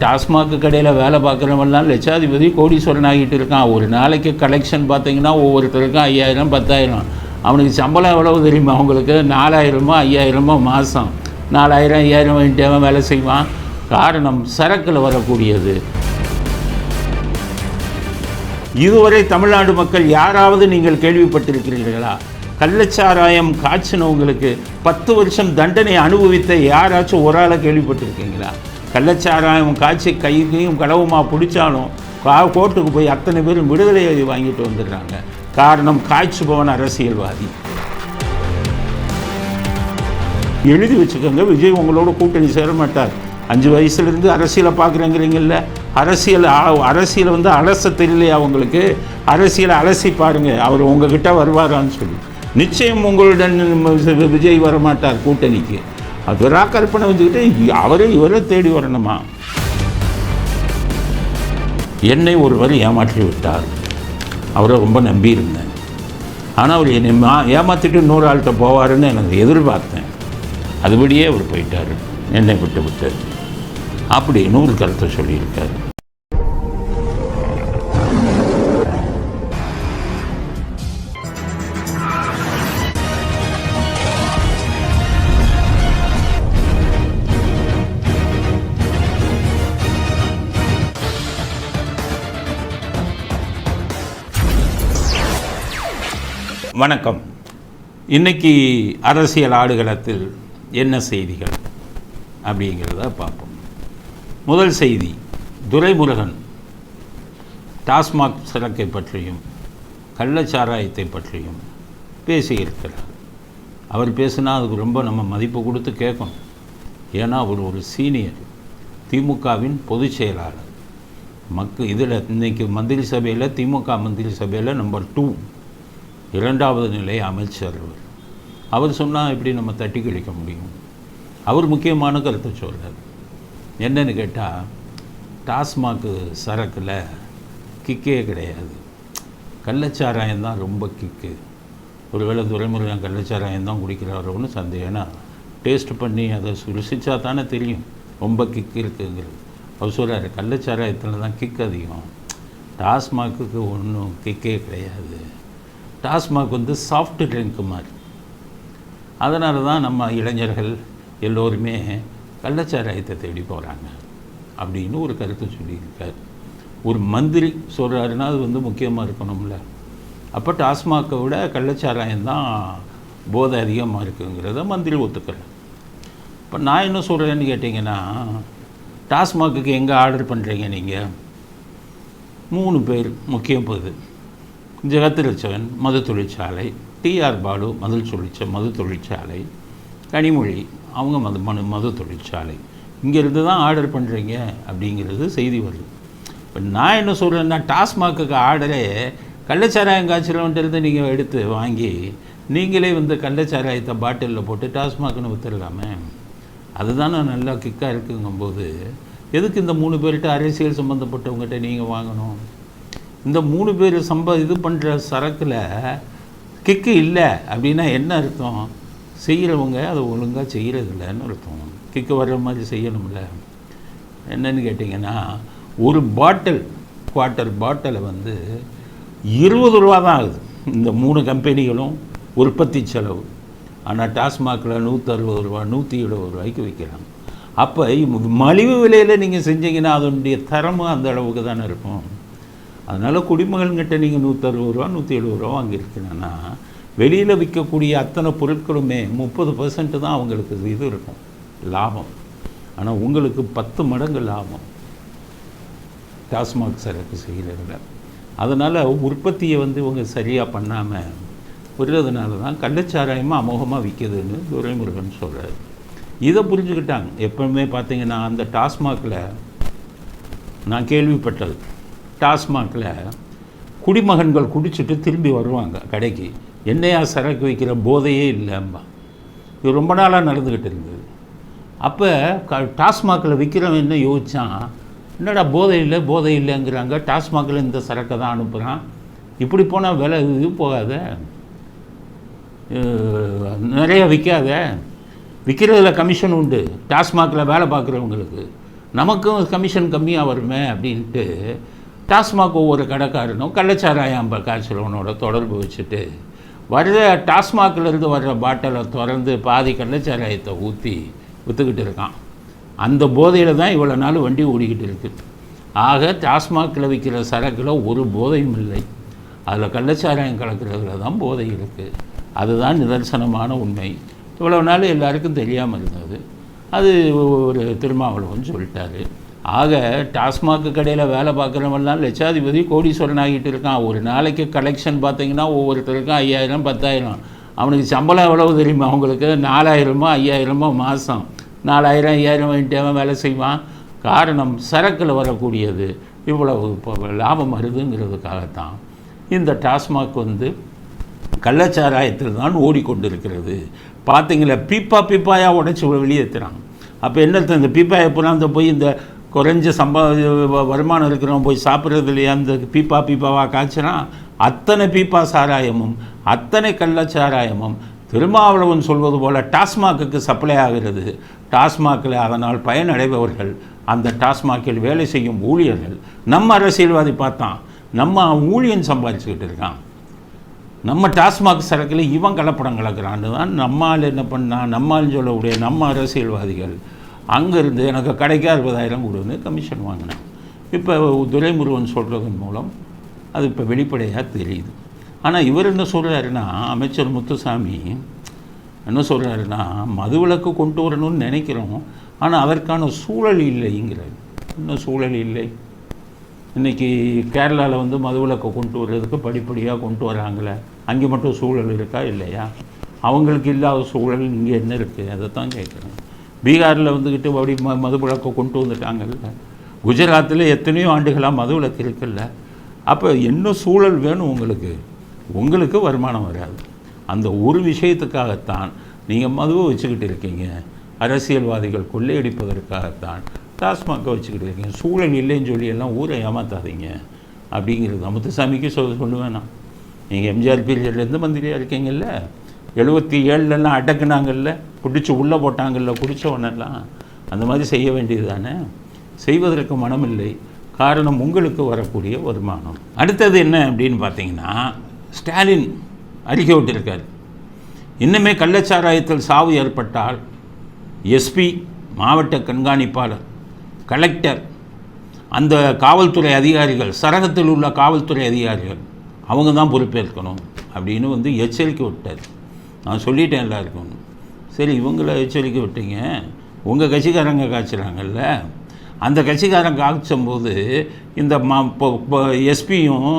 டாஸ்மாக் கடையில் வேலை பார்க்குறவங்கலாம் லட்சாதிபதி கோடீஸ்வரன் ஆகிட்டு இருக்கான். ஒரு நாளைக்கு கலெக்ஷன் பார்த்தீங்கன்னா ஒவ்வொருத்தருக்கும் 5000 10,000. அவனுக்கு சம்பளம் எவ்வளவு தெரியுமா? அவங்களுக்கு 4000 5000 மாதம். 4000 5000 வேண்டியவன் வேலை செய்வான். காரணம் சரக்கில் வரக்கூடியது. இதுவரை தமிழ்நாடு மக்கள் யாராவது நீங்கள் கேள்விப்பட்டிருக்கிறீர்களா? கள்ளச்சாராயம் காய்ச்சினவங்களுக்கு 10 வருஷம் தண்டனை அனுபவித்த யாராச்சும் ஒரு ஆளை கேள்விப்பட்டிருக்கீங்களா? கள்ளச்சாராயம் காய்ச்சி கையும் களவுமா பிடிச்சாலும் கோர்ட்டுக்கு போய் அத்தனை பேரும் விடுதலை வாங்கிட்டு வந்துடுறாங்க. காரணம் காய்ச்சுபவன் அரசியல்வாதி. எழுதி வச்சுக்கோங்க, விஜய் உங்களோட கூட்டணி சேர மாட்டார். 5 வயசுலேருந்து அரசியலை பார்க்குறேங்கிறீங்கல்ல, அரசியலை வந்து அலச தெரியலையா உங்களுக்கு? அரசியலை அலசி பாருங்கள், அவர் உங்ககிட்ட வருவாரான்னு சொல்லி. நிச்சயம் உங்களுடன் விஜய் வரமாட்டார் கூட்டணிக்கு. அதுவரா கற்பனை வச்சுக்கிட்டு இவரை தேடி வரணுமா? என்னை ஒருவர் ஏமாற்றி விட்டார். அவரை ரொம்ப நம்பியிருந்தேன். ஆனால் அவர் என்னை ஏமாற்றிட்டு இன்னொரு ஆள்கிட்ட போவாருன்னு எனக்கு எதிர்பார்த்தேன். அதுபடியே அவர் போயிட்டார், என்னை விட்டு அப்படின்னு ஒரு கருத்தை சொல்லியிருக்காரு. வணக்கம். இன்றைக்கி அரசியல் ஆடுகளத்தில் என்ன செய்திகள் அப்படிங்கிறத பார்ப்போம். முதல் செய்தி, துரைமுருகன் டாஸ்மாக் சரக்கை பற்றியும் கள்ளச்சாராயத்தை பற்றியும் பேசியிருக்கிறார். அவர் பேசினா அதுக்கு ரொம்ப நம்ம மதிப்பு கொடுத்து கேட்கணும். ஏன்னா அவர் ஒரு சீனியர் திமுகவின் பொதுச் செயலாளர். இதில் இன்றைக்கி மந்திரி சபையில், திமுக மந்திரி சபையில் நம்பர் 2, 2வது நிலை அமைச்சர். அவர் சொன்னால் எப்படி நம்ம தட்டி கழிக்க முடியும்? அவர் முக்கியமான கருத்தை சொல்கிறார். என்னன்னு கேட்டால், டாஸ்மாக்கு சரக்கில் கிக்கே கிடையாது, கள்ளச்சாராயம் தான் ரொம்ப கிக்கு. ஒருவேளை துரைமுருகன் கள்ளச்சாராயம் தான் குடிக்கிறாரோன்னு சந்தேகம். ஏன்னா டேஸ்ட் பண்ணி அதை ருசிச்சா தானே தெரியும் ரொம்ப கிக்கு இருக்குங்கிறது. அவர் சொல்கிறார், கள்ளச்சாராயத்தில் தான் கிக் அதிகம், டாஸ்மாக்கு ஒன்றும் கிக்கே கிடையாது. டாஸ்மாக் வந்து சாஃப்ட் ட்ரிங்க்கு மாதிரி. அதனால தான் நம்ம இளைஞர்கள் எல்லோருமே கள்ளச்சாராயத்தை தேடி போகிறாங்க அப்படின்னு ஒரு கருத்தை சொல்லியிருக்கார். ஒரு மந்திரி சொல்கிறாருன்னா அது வந்து முக்கியமாக இருக்கணும்ல. அப்போ டாஸ்மாக்கை விட கள்ளச்சாராயம்தான் போதை அதிகமாக இருக்குங்கிறத மந்திரி ஒத்துக்கிறேன். இப்போ நான் என்ன சொல்கிறேன்னு கேட்டிங்கன்னா, டாஸ்மாக்கு எங்கே ஆர்டர் பண்ணுறீங்க நீங்கள்? 3 பேர் முக்கியம் போகுது. ஜெகத்ரட்சகன் மது தொழிற்சாலை, டிஆர் பாலு மது தொழிற்சாலை, கனிமொழி அவங்க மது தொழிற்சாலை. இங்கேருந்து தான் ஆர்டர் பண்ணுறீங்க அப்படிங்கிறது செய்தி வருது. இப்போ நான் என்ன சொல்கிறேன்னா, டாஸ்மாக்கு ஆர்டரே கள்ளச்சாராயம் காய்ச்சலன்ட்டு நீங்கள் எடுத்து வாங்கி நீங்களே வந்து கள்ளச்சாராயத்தை பாட்டிலில் போட்டு டாஸ்மாக்குன்னு விற்றுடலாமே. அதுதானே நல்லா கிக்காக இருக்குங்கும்போது எதுக்கு இந்த 3 பேர்கிட்ட அரசியல் சம்மந்தப்பட்டவங்ககிட்ட நீங்கள் வாங்கணும்? இந்த 3 பேர் இது பண்ணுற சரக்கில் கிக்கு இல்லை அப்படின்னா என்ன அர்த்தம்? செய்கிறவங்க அதை ஒழுங்காக செய்கிறதில்லன்னு அர்த்தம். கிக்கு வர்ற மாதிரி செய்யணும்ல. என்னன்னு கேட்டிங்கன்னா, ஒரு குவார்ட்டர் பாட்டிலை வந்து 20 ரூபா தான் ஆகுது இந்த 3 கம்பெனிகளும் உற்பத்தி செலவு. ஆனால் டாஸ்மாகில் 160 ரூபா 170 ரூபாய்க்கு விற்கிறாங்க. அப்போ மலிவு விலையில் நீங்கள் செஞ்சீங்கன்னா அதனுடைய தரமும் அந்த அளவுக்கு தானே இருக்கும். அதனால் குடிமகன்கிட்ட நீங்கள் 160 ரூபா 170 ரூபா வாங்கியிருக்கீங்கன்னா வெளியில் விற்கக்கூடிய அத்தனை பொருட்களுமே 30% தான் அவங்களுக்கு இது இருக்கும் லாபம். ஆனால் உங்களுக்கு 10 மடங்கு லாபம் டாஸ்மாக் சரக்கு செய்கிறதில்ல. அதனால் உற்பத்தியை வந்து இவங்க சரியாக பண்ணாமல் விடுறதுனால தான் கள்ளச்சாராயமாக அமோகமாக விற்கிதுன்னு துரைமுருகன் சொல்கிறார். இதை புரிஞ்சுக்கிட்டாங்க. எப்பவுமே பார்த்தீங்கன்னா அந்த டாஸ்மாகில் நான் கேள்விப்பட்டது, டாஸ்மாகில் குடிமகன்கள் குடிச்சிட்டு திரும்பி வருவாங்க கடைக்கு, என்னையா சரக்கு வைக்கிற போதையே இல்லைம்பா. இது ரொம்ப நாளாக நடந்துக்கிட்டு இருந்தது. அப்போ டாஸ்மாகில் விற்கிறவன் என்ன யோசித்தான், என்னடா போதை இல்லைங்கிறாங்க, டாஸ்மாகில் இந்த சரக்கை தான் அனுப்புகிறான், இப்படி போனால் விலை இது போகாத, நிறைய விற்காத, விற்கிறதுல கமிஷன் உண்டு டாஸ்மாகில் வேலை பார்க்குறவங்களுக்கு, நமக்கும் கமிஷன் கம்மியாக வருமே அப்படின்ட்டு டாஸ்மாக் ஒவ்வொரு கடைக்காரனும் கள்ளச்சாராயம் காய்ச்சலவனோட தொடர்பு வச்சுட்டு வர்ற டாஸ்மாகிலேருந்து வர்ற பாட்டிலை திறந்து பாதி கள்ளச்சாராயத்தை ஊற்றி விற்றுக்கிட்டு இருக்கான். அந்த போதையில் தான் இவ்வளோ நாள் வண்டி ஓடிக்கிட்டு இருக்குது. ஆக டாஸ்மாகில் விற்கிற சரக்கில் ஒரு போதையும் இல்லை, அதில் கள்ளச்சாராயம் கலக்கிறதுல தான் போதை இருக்குது. அதுதான் நிதர்சனமான உண்மை. இவ்வளோ நாள் எல்லாருக்கும் தெரியாமல் இருந்தது. அது ஒரு திருமாவளவன் சொல்லிட்டாரு. ஆக டாஸ்மாக் கடையில் வேலை பார்க்குறவெல்லாம் லட்சாதிபதி கோடீஸ்வரன் ஆகிட்டு இருக்கான். ஒரு நாளைக்கு கலெக்ஷன் பார்த்தீங்கன்னா ஒவ்வொருத்தருக்கும் 5000 10,000. அவனுக்கு சம்பளம் எவ்வளவு தெரியுமா? அவங்களுக்கு 4000 5000 மாதம். 4000 5000 வாங்கிட்டு அவன் வேலை செய்வான். காரணம் சரக்கில் வரக்கூடியது இவ்வளவு இப்போ லாபம் வருதுங்கிறதுக்காகத்தான் இந்த டாஸ்மாக் கள்ளச்சாராயத்தில் தான் ஓடிக்கொண்டிருக்கிறது. பார்த்தீங்களா, பீப்பாயாக உடச்சி வெளியேற்றுறாங்க. அப்போ என்ன, இந்த பீப்பாயை புறாந்த போய் இந்த குறைஞ்ச வருமானம் இருக்கிறவங்க போய் சாப்பிட்றது இல்லையா? அந்த பீப்பாவாக காய்ச்சினா அத்தனை பீப்பா சாராயமும் அத்தனை கள்ளச்சாராயமும் திருமாவளவன் சொல்வது போல் டாஸ்மாக்கு சப்ளை ஆகிறது. டாஸ்மாகில் அதனால் பயனடைபவர்கள், அந்த டாஸ்மாகில் வேலை செய்யும் ஊழியர்கள். நம்ம அரசியல்வாதி பார்த்தான், நம்ம ஊழியன் சம்பாதிச்சுக்கிட்டு இருக்கான். நம்ம டாஸ்மாக் சரக்கில் இவன் கலப்படம் கலக்கிறான்னு தான் நம்மால் என்ன பண்ணால், நம்மால் சொல்லக்கூடிய நம்ம அரசியல்வாதிகள் அங்கேருந்து எனக்கு கடைக்கு 60,000 கொடுன்னு கமிஷன் வாங்கினேன். இப்போ துரைமுருகன் சொல்கிறதன் மூலம் அது இப்போ வெளிப்படையாக தெரியுது. ஆனால் இவர் என்ன சொல்கிறாருன்னா, அமைச்சர் முத்துசாமி என்ன சொல்கிறாருன்னா, மதுவிலக்கு கொண்டு வரணும்னு நினைக்கிறோம், ஆனால் அதற்கான சூழல் இல்லைங்கிறார். இன்னும் சூழல் இல்லை. இன்றைக்கி கேரளாவில் மதுவிலக்கை கொண்டு வர்றதுக்கு படிப்படியாக கொண்டு வராங்களே, அங்கே மட்டும் சூழல் இருக்கா இல்லையா? அவங்களுக்கு இல்லாத சூழல் இங்கே என்ன இருக்குது? அதை தான் கேட்குறேன். பீகாரில் அப்படி மதுவிலக்கை கொண்டு வந்துட்டாங்கல்ல. குஜராத்தில் எத்தனையோ ஆண்டுகளாக மதுவிலக்கு இருக்குல்ல. அப்போ என்ன சூழல் வேணும் உங்களுக்கு வருமானம் வராது. அந்த ஒரு விஷயத்துக்காகத்தான் நீங்கள் மதுவை வச்சுக்கிட்டு இருக்கீங்க. அரசியல்வாதிகள் கொள்ளையடிப்பதற்காகத்தான் டாஸ்மாக்கை வச்சுக்கிட்டு இருக்கீங்க. சூழல் இல்லைன்னு சொல்லி எல்லாம் ஊரை ஏமாத்தாதீங்க அப்படிங்கிறது முத்துசாமிக்கு சொல்லுவேன் நான். நீங்கள் எம்ஜிஆர் பீரியட்லேருந்து மந்திரியாக இருக்கீங்கல்ல, 77 அடக்குனாங்கல்ல, பிடிச்சி உள்ளே போட்டாங்கல்ல குடித்தவனெல்லாம், அந்த மாதிரி செய்ய வேண்டியது தானே. செய்வதற்கு மனமில்லை. காரணம் உங்களுக்கு வரக்கூடிய வருமானம். அடுத்தது என்ன அப்படின்னு பார்த்தீங்கன்னா, ஸ்டாலின் அறிக்கை விட்டிருக்கார். இன்னுமே கள்ளச்சாராயத்தில் சாவு ஏற்பட்டால் எஸ்பி, மாவட்ட கண்காணிப்பாளர், கலெக்டர், அந்த காவல்துறை அதிகாரிகள், சரகத்தில் உள்ள காவல்துறை அதிகாரிகள் அவங்க தான் பொறுப்பேற்கணும் அப்படின்னு எச்சரிக்கை விட்டார். நான் சொல்லிட்டேன் எல்லாருக்கும். சரி, இவங்கள எச்சரிக்கை விட்டீங்க, உங்கள் கட்சிக்காரங்க காய்ச்சுறாங்கல்ல, அந்த கட்சிக்காரங்க காய்ச்சும்போது இந்த எஸ்பியும்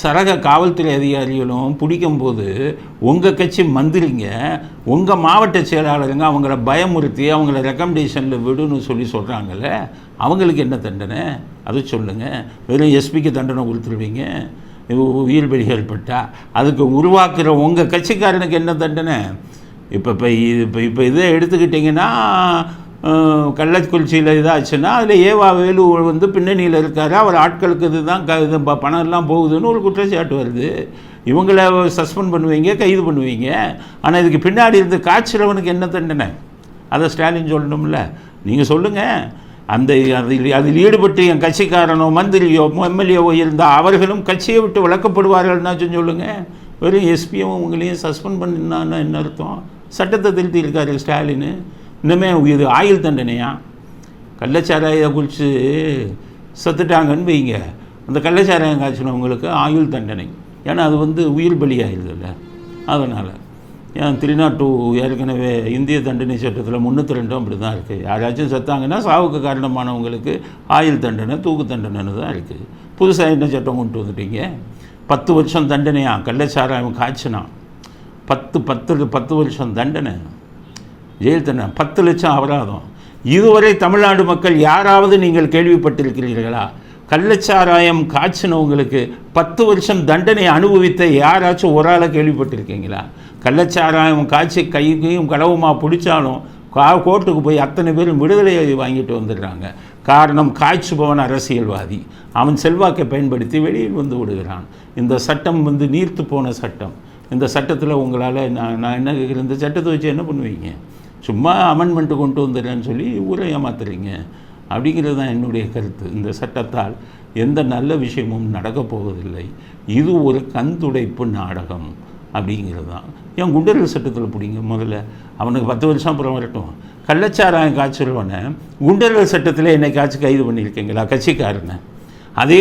சரக காவல்துறை அதிகாரிகளும் பிடிக்கும்போது உங்கள் கட்சி மந்திரிங்க, உங்கள் மாவட்ட செயலாளருங்க அவங்கள பயமுறுத்தி அவங்கள ரெக்கமெண்டேஷனில் விடுன்னு சொல்கிறாங்கல்ல, அவங்களுக்கு என்ன தண்டனை அது சொல்லுங்கள். வெறும் எஸ்பிக்கு தண்டனை கொடுத்துருவீங்க, உயிர் பலி ஏற்பட்டால். அதுக்கு உருவாக்குற உங்கள் கட்சிக்காரனுக்கு என்ன தண்டனை? இப்போ இதை எடுத்துக்கிட்டிங்கன்னா, கள்ளக்குறிச்சியில் இதாச்சுன்னா அதில் ஏவா வேலு பின்னணியில் இருக்கார், அவர் ஆட்களுக்கு இதுதான் பணம் எல்லாம் போகுதுன்னு ஒரு குற்றச்சாட்டு வருது. இவங்கள சஸ்பெண்ட் பண்ணுவீங்க, கைது பண்ணுவீங்க. ஆனால் இதுக்கு பின்னாடி இருந்து காய்ச்சலவனுக்கு என்ன தண்டனை? அதை ஸ்டாலின் சொல்லணும்ல. நீங்கள் சொல்லுங்கள். அதில் ஈடுபட்டு என் கட்சிக்காரனோ மந்திரியோ எம்எல்ஏவோ இருந்தால் அவர்களும் கட்சியை விட்டு விளக்கப்படுவார்கள்னாச்சும் சொல்லுங்கள். வெறும் எஸ்பியும் உங்களையும் சஸ்பெண்ட் பண்ணினான்னு என்ன அர்த்தம்? சட்டத்தை திருத்தியிருக்காரு ஸ்டாலின். இன்னுமே இது ஆயுள் தண்டனையா? கள்ளச்சாராயம் குடித்து செத்துட்டாங்கன்னு வைங்க, அந்த கள்ளச்சாராயம் காய்ச்சினவங்களுக்கு ஆயுள் தண்டனை. ஏன்னா அது உயிர் பலியாயிருதில்ல. அதனால் ஏன் 302 ஏற்கனவே இந்திய தண்டனை சட்டத்தில் 302 அப்படி தான் இருக்குது. யாராச்சும் செத்தாங்கன்னா சாவுக்கு காரணமானவங்களுக்கு ஆயுள் தண்டனை, தூக்கு தண்டனைன்னு தான் இருக்குது. புதுசாக என்ன சட்டம் கொண்டு வந்துட்டீங்க? 10 வருஷம் தண்டனையா? கள்ளச்சாராயம் காய்ச்சினா 10 வருஷம் தண்டனை, ஜெயில் தண்டனை, 10 லட்சம் அபராதம். இதுவரை தமிழ்நாடு மக்கள் யாராவது நீங்கள் கேள்விப்பட்டிருக்கிறீர்களா? கள்ளச்சாராயம் காய்ச்சினவங்களுக்கு 10 வருஷம் தண்டனை அனுபவித்த யாராச்சும் ஒரு ஆளை கேள்விப்பட்டிருக்கீங்களா? கள்ளச்சாராயம் காய்ச்சி கையும் களவுமா பிடிச்சாலும் கோர்ட்டுக்கு போய் அத்தனை பேரும் விடுதலை வாங்கிட்டு வந்துடுறாங்க. காரணம், காய்ச்சுபவன் அரசியல்வாதி, அவன் செல்வாக்கை பயன்படுத்தி வெளியில் விடுகிறான். இந்த சட்டம் நீர்த்து போன சட்டம். இந்த சட்டத்தில் உங்களால் நான் என்ன கேட்குறேன், இந்த சட்டத்தை வச்சு என்ன பண்ணுவீங்க? சும்மா அமெண்ட்மெண்ட்டு கொண்டு வந்துடுறேன்னு சொல்லி ஊரை ஏமாத்துறீங்க. அப்படிங்கிறது தான் என்னுடைய கருத்து. இந்த சட்டத்தால் எந்த நல்ல விஷயமும் நடக்கப் போவதில்லை. இது ஒரு கண்துடைப்பு நாடகம் அப்படிங்கிறது தான். ஏன் குண்டர்கள் சட்டத்தில் பிடிங்க முதல்ல, அவனுக்கு 10 வருஷம் அப்புறம் வரட்டும். கள்ளச்சாராயம் காய்ச்சல்வனை குண்டர்கள் சட்டத்தில் என்னைக்காச்சும் கைது பண்ணியிருக்கீங்களா கட்சிக்காரனை? அதே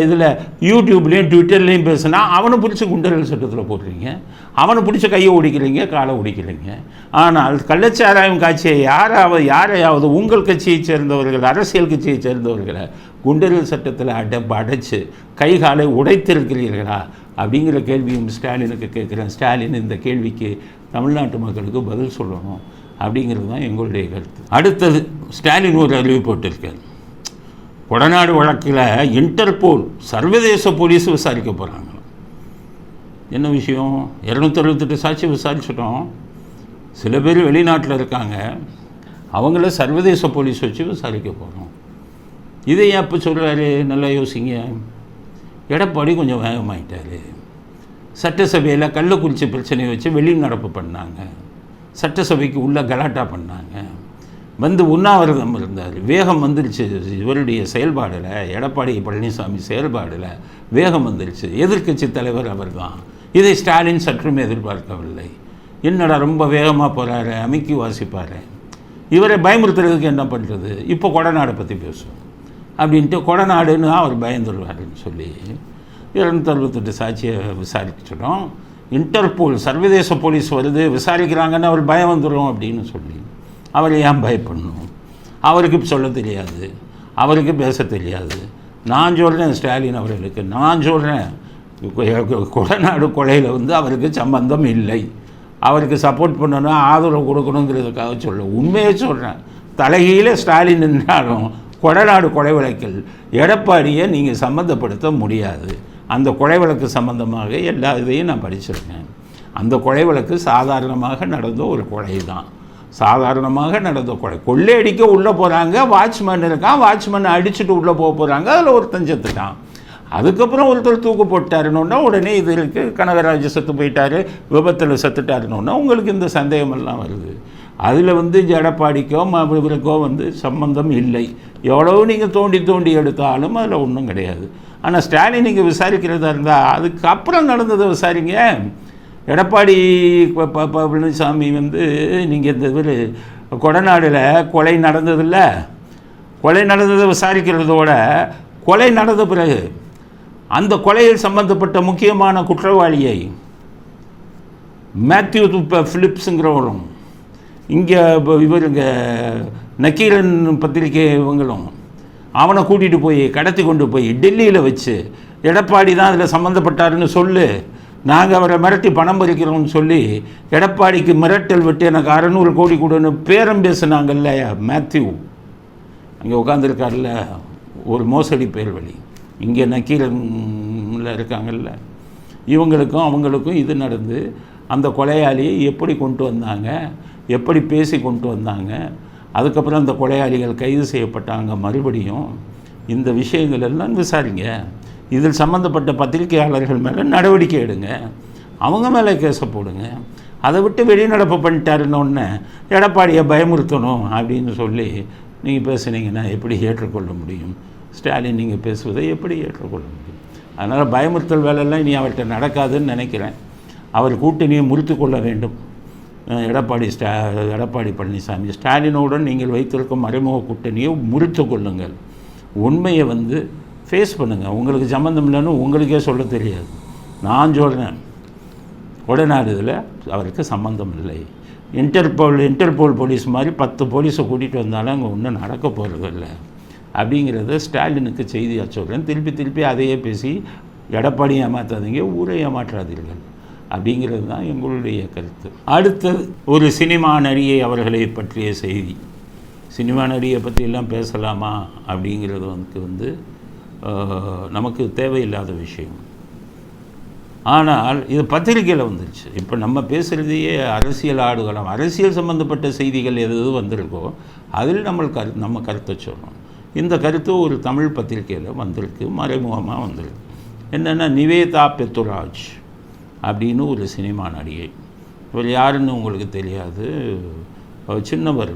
இதில் யூடியூப்லேயும் ட்விட்டர்லேயும் பேசுனா அவனை பிடிச்சி குண்டர்கள் சட்டத்தில் போடுறீங்க, அவனை பிடிச்ச கையை ஒடிக்கிறீங்க, காலை ஒடிக்கிறீங்க. ஆனால் கள்ளச்சாராயம் காட்சியை யாரையாவது உங்கள் கட்சியைச் சேர்ந்தவர்கள், அரசியல் கட்சியைச் சேர்ந்தவர்களை குண்டர்கள் சட்டத்தில் அடைச்சு கை காலை உடைத்திருக்கிறீர்களா அப்படிங்கிற கேள்வியும் ஸ்டாலினுக்கு கேட்குறேன். ஸ்டாலின் இந்த கேள்விக்கு தமிழ்நாட்டு மக்களுக்கு பதில் சொல்லணும் அப்படிங்கிறது தான் எங்களுடைய கருத்து. அடுத்தது, ஸ்டாலின் ஒரு அறிவு போட்டிருக்கார். கொடநாடு வழக்கில் இன்டர்போல் சர்வதேச போலீஸ் விசாரிக்க போகிறாங்க. என்ன விஷயம்? 268 சாட்சி விசாரிச்சிட்டோம். சில பேர் வெளிநாட்டில் இருக்காங்க, அவங்கள சர்வதேச போலீஸ் வச்சு விசாரிக்க போகிறோம். இதை எப்போ சொல்கிறாரு? நல்லா யோசிங்க. எடப்பாடி கொஞ்சம் வேகமாயிட்டார். சட்டசபையில் கள்ளக்குறிச்சி பிரச்சனையை வச்சு வெளிநடப்பு பண்ணாங்க, சட்டசபைக்கு உள்ள கலாட்டா பண்ணாங்க, வந்து உண்ணாவிரதம் இருந்தார். வேகம் வந்துருச்சு இவருடைய செயல்பாடில், எடப்பாடி பழனிசாமி செயல்பாடில் வேகம் வந்துருச்சு. எதிர்க்கட்சி தலைவர் அவர் தான். இதை ஸ்டாலின் சற்றும் எதிர்பார்க்கவில்லை. என்னடா ரொம்ப வேகமாக போகிறாரு, அமைக்கி வாசிப்பார், இவரை பயமுறுத்துறதுக்கு என்ன பண்ணுறது, இப்போ கொடநாடை பற்றி பேசுவோம் அப்படின்ட்டு கொடநாடுன்னு அவர் பயந்துருவாருன்னு சொல்லி 268 சாட்சியை விசாரிச்சிட்டோம். இன்டர்போல் சர்வதேச போலீஸ் வருது, விசாரிக்கிறாங்கன்னு அவர் பயம் வந்துடும் அப்படின்னு சொல்லி அவர் ஏன் பயப்படணும்? அவருக்கு சொல்ல தெரியாது, அவருக்கு பேச தெரியாது. நான் சொல்கிறேன் ஸ்டாலின் அவர்களுக்கு, நான் சொல்கிறேன் கொடநாடு கொலையில் அவருக்கு சம்பந்தம் இல்லை. அவருக்கு சப்போர்ட் பண்ணணும், ஆதரவு கொடுக்கணுங்கிறதுக்காக சொல்ல உண்மையே சொல்கிறேன். தலைகீழ ஸ்டாலின் நின்றாலும் கொடநாடு கொலை வழக்கில் எடப்பாடியை நீங்கள் சம்மந்தப்படுத்த முடியாது. அந்த கொலை வழக்கு சம்பந்தமாக எல்லா இதையும் நான் படிச்சிருக்கேன். அந்த கொலை வழக்கு சாதாரணமாக நடந்த ஒரு கொலை தான். சாதாரணமாக நடந்த கொலை. கொள்ளையடிக்க உள்ளே போகிறாங்க, வாட்ச்மேன் இருக்கான், வாட்ச்மேனை அடிச்சுட்டு உள்ளே போகிறாங்க, அதில் ஒருத்தன் செத்துட்டான். அதுக்கப்புறம் ஒருத்தர் தூக்கு போட்டாருன்னொன்னா உடனே இது இருக்குது, கனகராஜ் செத்து போயிட்டார், விபத்தில் செத்துட்டாருன்னொன்னா உங்களுக்கு இந்த சந்தேகமெல்லாம் வருது. அதில் எடப்பாடிக்கோ இவருக்கோ சம்பந்தம் இல்லை. எவ்வளவு நீங்கள் தோண்டி எடுத்தாலும் அதில் ஒன்றும் கிடையாது. ஆனால் ஸ்டாலின் நீங்கள் விசாரிக்கிறதா இருந்தால் அதுக்கப்புறம் நடந்ததை விசாரிங்க. எடப்பாடி பழனிசாமி நீங்கள் இந்த இவர் கொடநாடில் கொலை நடந்ததில்ல, கொலை நடந்ததை விசாரிக்கிறதோட கொலை நடந்த பிறகு அந்த கொலையில் சம்பந்தப்பட்ட முக்கியமான குற்றவாளியை மேத்யூ பிலிப்ஸுங்கிறவரும், இங்கே இவருங்க நக்கீரன் பத்திரிகை இவங்களும் அவனை கூட்டிகிட்டு போய் கடத்தி கொண்டு போய் டெல்லியில் வச்சு எடப்பாடி தான் அதில் சம்மந்தப்பட்டாருன்னு சொல்லு, நாங்கள் அவரை மிரட்டி பணம் பறிக்கிறோம்னு சொல்லி எடப்பாடிக்கு மிரட்டல் விட்டு எனக்கு 600 கோடி கொடுன்னு பேரம் பேசுனாங்கல்ல மேத்யூ, அங்கே உட்காந்துருக்கார்ல ஒரு மோசடி பேர் வழி, இங்கே நக்கீரனில் இருக்காங்கல்ல, இவங்களுக்கும் அவங்களுக்கும் இது நடந்து அந்த கொலையாளியை எப்படி கொண்டு வந்தாங்க, எப்படி பேசி கொண்டு வந்தாங்க, அதுக்கப்புறம் அந்த கொலையாளிகள் கைது செய்யப்பட்டாங்க. மறுபடியும் இந்த விஷயங்கள் எல்லாம் விசாரிங்க. இதில் சம்மந்தப்பட்ட பத்திரிகையாளர்கள் மேலே நடவடிக்கை எடுங்க, அவங்க மேலே கேஸை போடுங்க. அதை விட்டு வெளிநடப்பு பண்ணிட்டாருன்னொன்னே எடப்பாடியை பயமுறுத்தணும் அப்படின்னு சொல்லி நீங்கள் பேசுனீங்கன்னா எப்படி ஏற்றுக்கொள்ள முடியும்? ஸ்டாலின் நீங்கள் பேசுவதை எப்படி ஏற்றுக்கொள்ள முடியும்? அதனால் பயமுறுத்தல் வேலையெல்லாம் இனி அவர்கிட்ட நடக்காதுன்னு நினைக்கிறேன். அவர் கூட்டணியை முறித்து கொள்ள வேண்டும். எடப்பாடி பழனிசாமி, ஸ்டாலினுடன் நீங்கள் வைத்திருக்கும் மறைமுக கூட்டணியை முறித்து கொள்ளுங்கள். உண்மையை ஃபேஸ் பண்ணுங்கள். உங்களுக்கு சம்மந்தம் இல்லைன்னு உங்களுக்கே சொல்ல தெரியாது. நான் சொல்கிறேன் கொடநாடு இதில் அவருக்கு சம்மந்தம் இல்லை. இன்டர்போல் போலீஸ் மாதிரி 10 போலீஸை கூட்டிகிட்டு வந்தாலும் அங்கே ஒன்றும் நடக்க போகிறதில்ல அப்படிங்கிறத ஸ்டாலினுக்கு செய்தியாக சொல்கிறேன். திருப்பி அதையே பேசி எடப்பாடியை ஏமாற்றாதீங்க, ஊரை ஏமாற்றாதீர்கள் அப்படிங்கிறது தான் எங்களுடைய கருத்து. அடுத்தது ஒரு சினிமா நடிகை அவர்களை பற்றிய செய்தி. சினிமா நடிகை பற்றியெல்லாம் பேசலாமா அப்படிங்கிறது நமக்கு தேவையில்லாத விஷயம். ஆனால் இது பத்திரிகையில் வந்துருச்சு. இப்போ நம்ம பேசுகிறதையே அரசியல் ஆடுகளம், அரசியல் சம்மந்தப்பட்ட செய்திகள் எது வந்திருக்கோ அதில் நம்ம கருத்தை சொல்கிறோம். இந்த கருத்து ஒரு தமிழ் பத்திரிகையில் வந்திருக்கு, மறைமுகமாக வந்திருக்கு. என்னென்னா, நிவேதா பெத்துராஜ் அப்படின்னு ஒரு சினிமா நடிகை. இவர் யாருன்னு உங்களுக்கு தெரியாது.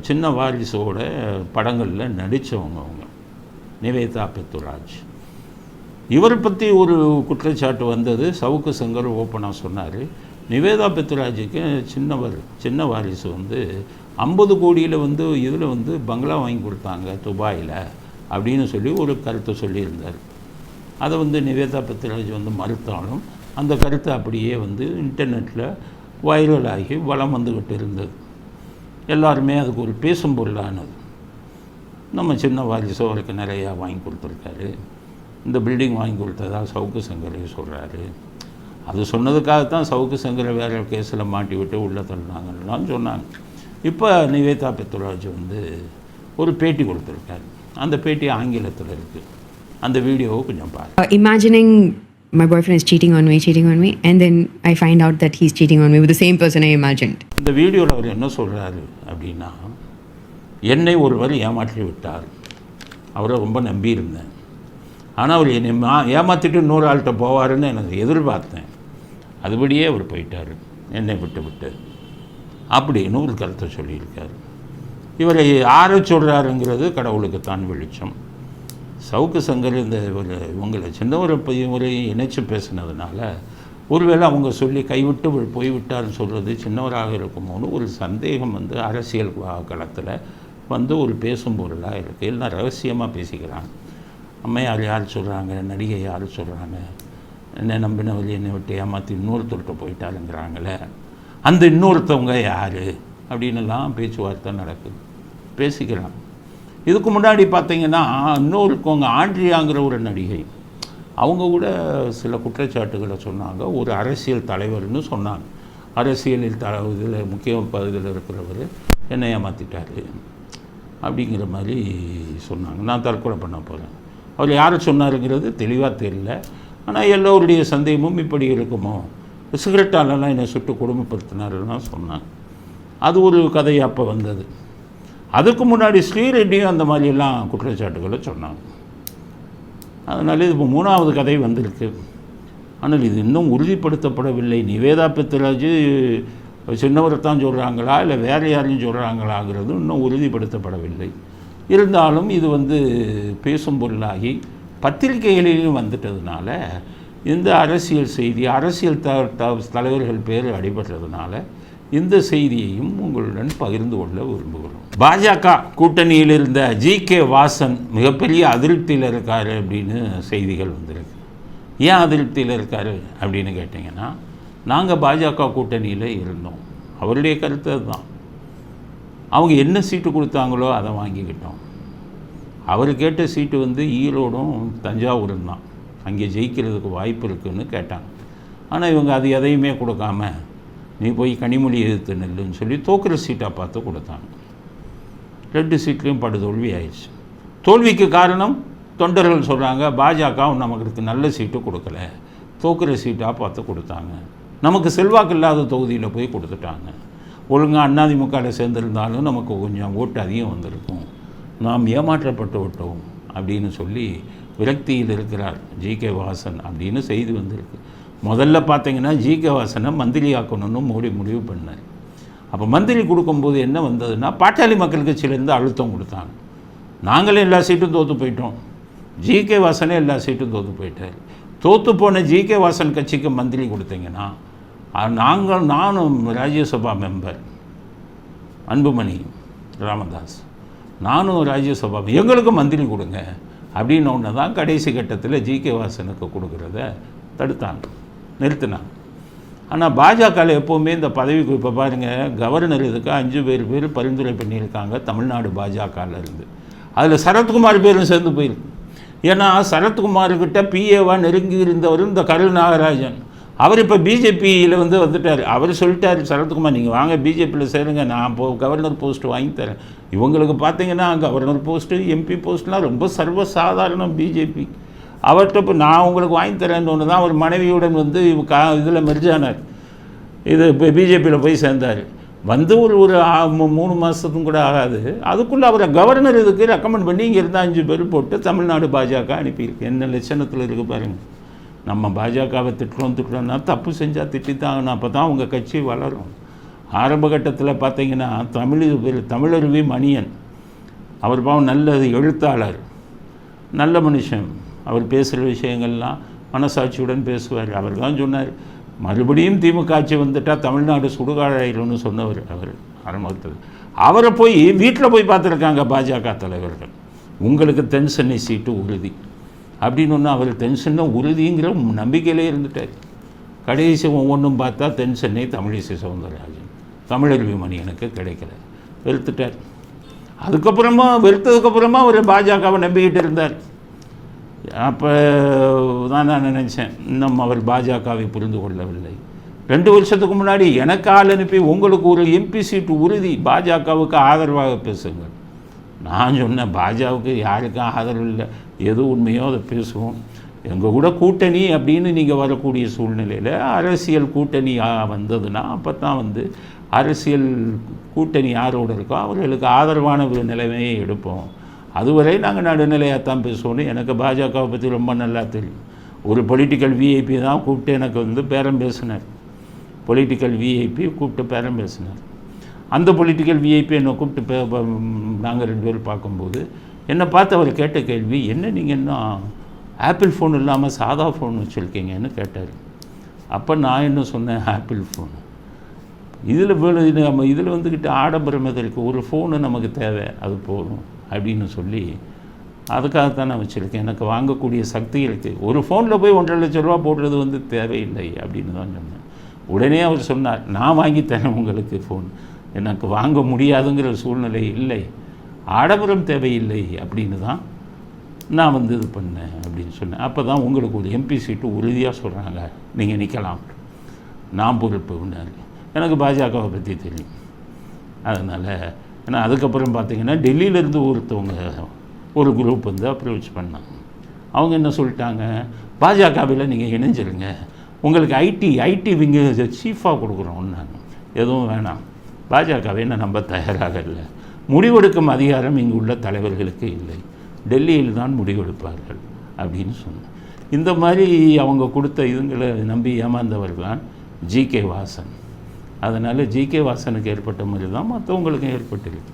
சின்ன வாரிசோட படங்களில் நடித்தவங்க. அவங்க நிவேதா பெத்துராஜ். இவரை பற்றி ஒரு குற்றச்சாட்டு வந்தது. சவுக்கு சங்கர் ஓப்பனாக சொன்னார், நிவேதா பெத்துராஜுக்கு சின்ன வாரிசு 50 கோடியில் இதில் பங்களா வாங்கி கொடுத்தாங்க துபாயில் அப்படின்னு சொல்லி ஒரு கருத்தை சொல்லியிருந்தார். அதை நிவேதா பெத்துராஜ் மறுத்தாலும் அந்த கருத்தை அப்படியே இன்டர்நெட்டில் வைரலாகி வலம் வந்துக்கிட்டு இருந்தது. எல்லாருமே அதுக்கு ஒரு பேசும் பொருளானது. நம்ம சின்ன வாரிசு அவருக்கு நிறையா வாங்கி கொடுத்துருக்காரு, இந்த பில்டிங் வாங்கி கொடுத்ததா சவுக்கு சங்கரே சொல்கிறாரு. அது சொன்னதுக்காகத்தான் சவுக்கு சங்கரை வேறு கேஸில் மாட்டி விட்டு உள்ளே தள்ளினாங்கலாம் சொன்னாங்க. இப்போ நிவேதா பெத்துராஜ் ஒரு பேட்டி கொடுத்துருக்காரு. அந்த பேட்டி ஆங்கிலத்தில் இருக்குது. அந்த வீடியோவை கொஞ்சம் பாருங்க. Imagining my boyfriend is cheating on me and then I find out that he's cheating on me with the same person I imagined. இந்த வீடியோவில் அவர் என்ன சொல்கிறாரு அப்படின்னா, என்னை ஒருவர் ஏமாற்றி விட்டார், அவரை ரொம்ப நம்பியிருந்தேன், ஆனால் அவர் என்னை ஏமாற்றிட்டு இன்னொரு ஆள்கிட்ட போவாருன்னு எனக்கு எதிர்பார்த்தேன், அதுபடியே அவர் போயிட்டார் என்னை விட்டு அப்படின்னு ஒரு கருத்தை சொல்லியிருக்காரு. இவரை யாரை சொல்கிறாருங்கிறது கடவுளுக்கு தான் வெளிச்சம். சவுக்கு சங்கர் இவங்களை சின்னவரையும் இணைச்சி பேசினதுனால ஒருவேளை அவங்க சொல்லி கைவிட்டு போய்விட்டார்னு சொல்கிறது சின்னவராக இருக்குமோன்னு ஒரு சந்தேகம் அரசியல் களத்தில் ஒரு பேசும் பொருளாக இருக்குது. எல்லாம் ரகசியமாக பேசிக்கிறாங்க. அம்மையார் யார் சொல்கிறாங்க, நடிகை யார் சொல்கிறாங்க, என்னை நம்பினவர் என்னை விட்டு ஏமாற்றி இன்னொருத்தர்கிட்ட போயிட்டாருங்கிறாங்களே, அந்த இன்னொருத்தவங்க யார் அப்படின்னுலாம் பேச்சுவார்த்தை நடக்குது, பேசிக்கிறாங்க. இதுக்கு முன்னாடி பார்த்தீங்கன்னா இன்னொருக்கவங்க ஆண்ட்ரியாங்கிற ஒரு நடிகை, அவங்க கூட சில குற்றச்சாட்டுகளை சொன்னாங்க. ஒரு அரசியல் தலைவர்னு சொன்னாங்க, அரசியலில் இதில் முக்கிய பகுதியில் இருக்கிறவர் என்னை ஏமாற்றிட்டார் அப்படிங்கிற மாதிரி சொன்னாங்க. நான் தற்கொலை பண்ண போகிறேன். அவர் யாரை சொன்னாருங்கிறது தெளிவாக தெரியல. ஆனால் எல்லோருடைய சந்தேகமும் இப்படி இருக்குமோ, சிகரெட்டாலெல்லாம் என்னை சுட்டு கொடுமைப்படுத்தினாருன்னா சொன்னாங்க. அது ஒரு கதை அப்போ வந்தது. அதுக்கு முன்னாடி ஸ்ரீரெட்டியும் அந்த மாதிரியெல்லாம் குற்றச்சாட்டுகளை சொன்னாங்க. அதனால் இது இப்போ 3வது கதை வந்திருக்கு. ஆனால் இது இன்னும் உறுதிப்படுத்தப்படவில்லை. நிவேதா பெத்துராஜ் சின்னவரை தான் சொல்கிறாங்களா இல்லை வேறு யாரையும் சொல்கிறாங்களாங்கிறது இன்னும் உறுதிப்படுத்தப்படவில்லை. இருந்தாலும் இது பேசும் பொருளாகி பத்திரிகைகளிலும் வந்துட்டதுனால இந்த அரசியல் செய்தி, அரசியல் தலைவர்கள் பேர் அடிபடுறதுனால இந்த செய்தியையும் உங்களுடன் பகிர்ந்து கொள்ள விரும்புகிறோம். பாஜக கூட்டணியில் இருந்த ஜி.கே. வாசன் மிகப்பெரிய அதிருப்தியில் இருக்கார் அப்படின்னு செய்திகள் வந்திருக்கு. ஏன் அதிருப்தியில் இருக்கார் அப்படின்னு கேட்டிங்கன்னா, நாங்கள் பாஜக கூட்டணியில் இருந்தோம், அவருடைய கருத்து தான். அவங்க என்ன சீட்டு கொடுத்தாங்களோ அதை வாங்கிக்கிட்டோம். அவர் கேட்ட சீட்டு ஈரோடும் தஞ்சாவூரும் தான், அங்கே ஜெயிக்கிறதுக்கு வாய்ப்பு இருக்குதுன்னு கேட்டாங்க. ஆனால் இவங்க அது எதையுமே கொடுக்காம நீ போய் கனிமொழி எதிர்த்து நெல்லுன்னு சொல்லி தோக்குற சீட்டாக பார்த்து கொடுத்தாங்க. 2 சீட்லேயும் படுதோல்வி ஆயிடுச்சு. தோல்விக்கு காரணம் தொண்டர்கள் சொல்கிறாங்க, பாஜக நமக்கு நல்ல சீட்டு கொடுக்கல, தோக்குற சீட்டாக பார்த்து கொடுத்தாங்க, நமக்கு செல்வாக்கு இல்லாத தொகுதியில் போய் கொடுத்துட்டாங்க, ஒழுங்காக அதிமுகவில் சேர்ந்திருந்தாலும் நமக்கு கொஞ்சம் ஓட்டு அதிகம் வந்திருக்கும், நாம் ஏமாற்றப்பட்டு விட்டோம் அப்படின்னு சொல்லி விரக்தியில் இருக்கிறார் ஜி.கே. வாசன் அப்படின்னு செய்தி வந்திருக்கு. முதல்ல பார்த்தீங்கன்னா ஜி.கே. வாசனை மந்திரி ஆக்கணும்னு மோடி முடிவு பண்ணார். அப்போ மந்திரி கொடுக்கும்போது என்ன வந்ததுன்னா, பாட்டாளி மக்கள் கட்சியிலேருந்து அழுத்தம் கொடுத்தாங்க. நாங்களே எல்லா சீட்டும் தோற்று போயிட்டோம், ஜி.கே. வாசனே எல்லா சீட்டும் தோற்று போயிட்டார். தோற்று போன ஜி.கே. வாசன் கட்சிக்கு மந்திரி கொடுத்தீங்கன்னா, நானும் ராஜ்யசபா மெம்பர் அன்புமணி ராமதாஸ், நானும் ராஜ்யசபா, எங்களுக்கு மந்திரி கொடுங்க அப்படின்னு ஒன்று தான் கடைசி கட்டத்தில் ஜி.கே. வாசனுக்கு கொடுக்குறத தடுத்தாங்க, நிறுத்தினாங்க. ஆனால் பாஜகவில் எப்போவுமே இந்த பதவிக்கு இப்போ பாருங்கள், கவர்னர் இதுக்கு 5 பேர் பரிந்துரை பண்ணியிருக்காங்க தமிழ்நாடு பாஜகவிலேருந்து. அதில் சரத்குமார் பேரும் சேர்ந்து போயிருக்கு. ஏன்னா சரத்குமார்கிட்ட பிஏவாக நெருங்கி இருந்தவர் இந்த கருள் நாகராஜன். அவர் இப்போ பிஜேபியில் வந்துட்டார். அவர் சொல்லிட்டார், சரத்குமார் நீங்கள் வாங்க பிஜேபியில் சேருங்க, நான் கவர்னர் போஸ்ட்டு வாங்கி தரேன். இவங்களுக்கு பார்த்தீங்கன்னா கவர்னர் போஸ்ட்டு எம்பி போஸ்ட்லாம் ரொம்ப சர்வசாதாரணம் பிஜேபி. அவர்கிட்ட இப்போ நான் உங்களுக்கு வாங்கி தரேன்னு ஒன்று தான் அவர் மனைவியுடன் இதில் மெர்ஜானார், இது இப்போ பிஜேபியில் போய் சேர்ந்தார். ஒரு 3 மாதத்துக்கும் கூட ஆகாது, அதுக்குள்ளே அவரை கவர்னர் இதுக்கு ரெக்கமெண்ட் பண்ணி இங்கே இருந்தால் 5 பேர் போட்டு தமிழ்நாடு பாஜக அனுப்பியிருக்கு. என்ன லட்சணத்தில் இருக்குது பாருங்கள். நம்ம பாஜகவை திட்டுறோம்னா தப்பு செஞ்சால் திட்டி தான் ஆகணும், அப்போ தான் உங்கள் கட்சி வளரும். ஆரம்ப கட்டத்தில் பார்த்தீங்கன்னா தமிழருவி மணியன், அவர் பாவம் நல்ல எழுத்தாளர், நல்ல மனுஷன். அவர் பேசுகிற விஷயங்கள்லாம் மனசாட்சியுடன் பேசுவார். அவர் தான் சொன்னார், மறுபடியும் திமுக ஆட்சி வந்துட்டால் தமிழ்நாடு சுடுகாடாயிரும்னு சொன்னவர் அவர் ஆரம்பத்தில். அவரை போய் வீட்டில் போய் பார்த்துருக்காங்க பாஜக தலைவர்கள். உங்களுக்கு தென் சென்னை சீட்டு உறுதி அப்படின்னு ஒன்று, அவர் தென் சென்னை உறுதிங்கிற நம்பிக்கையிலே இருந்துட்டார். கடைசி ஒவ்வொன்றும் பார்த்தா தென் சென்னை தமிழிசை சவுந்தரராஜன், தமிழருவி மணியனுக்கு கிடைக்கல, வெறுத்துட்டார். அதுக்கப்புறமா வெறுத்ததுக்கப்புறமா அவர் பாஜகவை நம்பிக்கிட்டு இருந்தார். அப்போ தான் நான் நினச்சேன், இன்னும் அவர் பாஜகவை புரிந்து கொள்ளவில்லை. 2 வருஷத்துக்கு முன்னாடி எனக்கு ஆள் அனுப்பி உங்களுக்கு ஒரு எம்பி சீட்டு உறுதி, பாஜகவுக்கு ஆதரவாக பேசுங்கள். நான் சொன்னேன், பாஜகவுக்கு யாருக்கும் ஆதரவு இல்லை, எது உண்மையோ அதை பேசுவோம். எங்கள் கூட கூட்டணி அப்படின்னு நீங்கள் வரக்கூடிய சூழ்நிலையில் அரசியல் கூட்டணி வந்ததுன்னா அப்போ தான் வந்து அரசியல் கூட்டணி யாரோடு இருக்கோ அவர்களுக்கு ஆதரவான ஒரு நிலைமையை எடுப்போம். அதுவரை நாங்கள் நடுநிலையாக தான் பேசுவோன்னு எனக்கு பாஜகவை பற்றி ரொம்ப நல்லா தெரியும். ஒரு பொலிட்டிக்கல் விஐபி தான் கூப்பிட்டு எனக்கு வந்து பேரம் பேசினார். பொலிட்டிக்கல் விஐபி கூப்பிட்டு பேரம் பேசினார். அந்த பொலிட்டிக்கல் விஐபி என்னை கூப்பிட்டு நாங்கள் 2 பேரும் பார்க்கும்போது என்னை பார்த்து அவர் கேட்ட கேள்வி, என்ன நீங்கள் இன்னும் ஆப்பிள் ஃபோன் இல்லாமல் சாதா ஃபோன் வச்சுருக்கீங்கன்னு கேட்டார். அப்போ நான் என்ன சொன்னேன், ஆப்பிள் ஃபோன் இதில் வந்துக்கிட்டு ஆடம்பரம் எதற்கு, ஒரு ஃபோனு நமக்கு தேவை, அது போதும் அப்படின்னு சொல்லி அதுக்காகத்தான் நான் வச்சுருக்கேன். எனக்கு வாங்கக்கூடிய சக்தி இருக்குது. ஒரு ஃபோனில் போய் 1.5 லட்ச ரூபா போடுறது வந்து தேவையில்லை அப்படின்னு தான் சொன்னேன். உடனே அவர் சொன்னார், நான் வாங்கித்தரேன் உங்களுக்கு ஃபோன், எனக்கு வாங்க முடியாதுங்கிற சூழ்நிலை இல்லை, ஆடம்பரம் தேவையில்லை அப்படின்னு தான் நான் வந்து இது பண்ணேன் அப்படின்னு சொன்னேன். அப்போ தான் உங்களுக்கு ஒரு எம்பி சீட்டு உறுதியாக சொல்கிறாங்க, நீங்கள் நிற்கலாம், நான் பொறுப்புன்னாரு. எனக்கு பாஜகவை பற்றி தெரியும். அதனால் ஏன்னா அதுக்கப்புறம் பார்த்திங்கன்னா டெல்லியிலேருந்து ஒருத்தவங்க ஒரு குரூப் வந்து அப்ரோச் பண்ணாங்க. அவங்க என்ன சொல்லிட்டாங்க, பாஜகவில் நீங்கள் இணைஞ்சிருங்க, உங்களுக்கு ஐடி விங்கு சீஃபாக கொடுக்குறோன்னாங்க. எதுவும் வேணாம், பாஜகவை நான் நம்ப தயாராக இல்லை, முடிவெடுக்கும் அதிகாரம் இங்கு உள்ள தலைவர்களுக்கு இல்லை, டெல்லியில் தான் முடிவெடுப்பார்கள் அப்படின்னு சொன்னேன். இந்த மாதிரி அவங்க கொடுத்த இதுங்களை நம்பி ஏமாந்தவர் தான் ஜி.கே. வாசன். அதனால் ஜி.கே. வாசனுக்கு ஏற்பட்ட மாதிரி தான் மற்றவங்களுக்கும் ஏற்பட்டிருக்கு.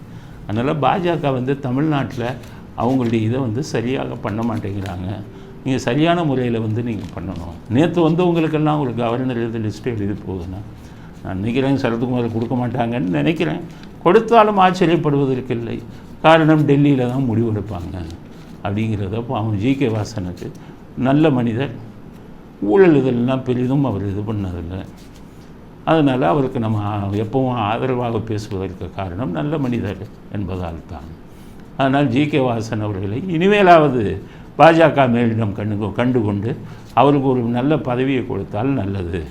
அதனால் பாஜக வந்து தமிழ்நாட்டில் அவங்களுடைய இதை வந்து சரியாக பண்ண மாட்டேங்கிறாங்க. நீங்கள் சரியான முறையில் வந்து நீங்கள் பண்ணணும். நேற்று வந்தவங்களுக்கெல்லாம் ஒரு கவர்னர் எழுதி லிஸ்ட்டு எழுதி போகுதுன்னா நான் நினைக்கிறேன் சரத்குமார் கொடுக்க மாட்டாங்கன்னு நினைக்கிறேன். கொடுத்தாலும் ஆச்சரியப்படுவதற்கு இல்லை. காரணம் டெல்லியில் தான் முடிவெடுப்பாங்க அப்படிங்கிறத. அப்போ அவன் ஜி.கே. வாசனுக்கு நல்ல மனிதர், ஊழல் இதெல்லாம் பெரிதும் அவர் இது பண்ணதில்லை. அதனால் அவருக்கு நம்ம எப்பவும் ஆதரவாக பேசுவதற்கு காரணம் நல்ல மனிதர் என்பதால் தான். அதனால் ஜி.கே. வாசன் அவர்களை இனிமேலாவது பாஜக மேலிடம் கண்டுகொண்டு அவருக்கு ஒரு நல்ல பதவியை கொடுத்தால் நல்லது.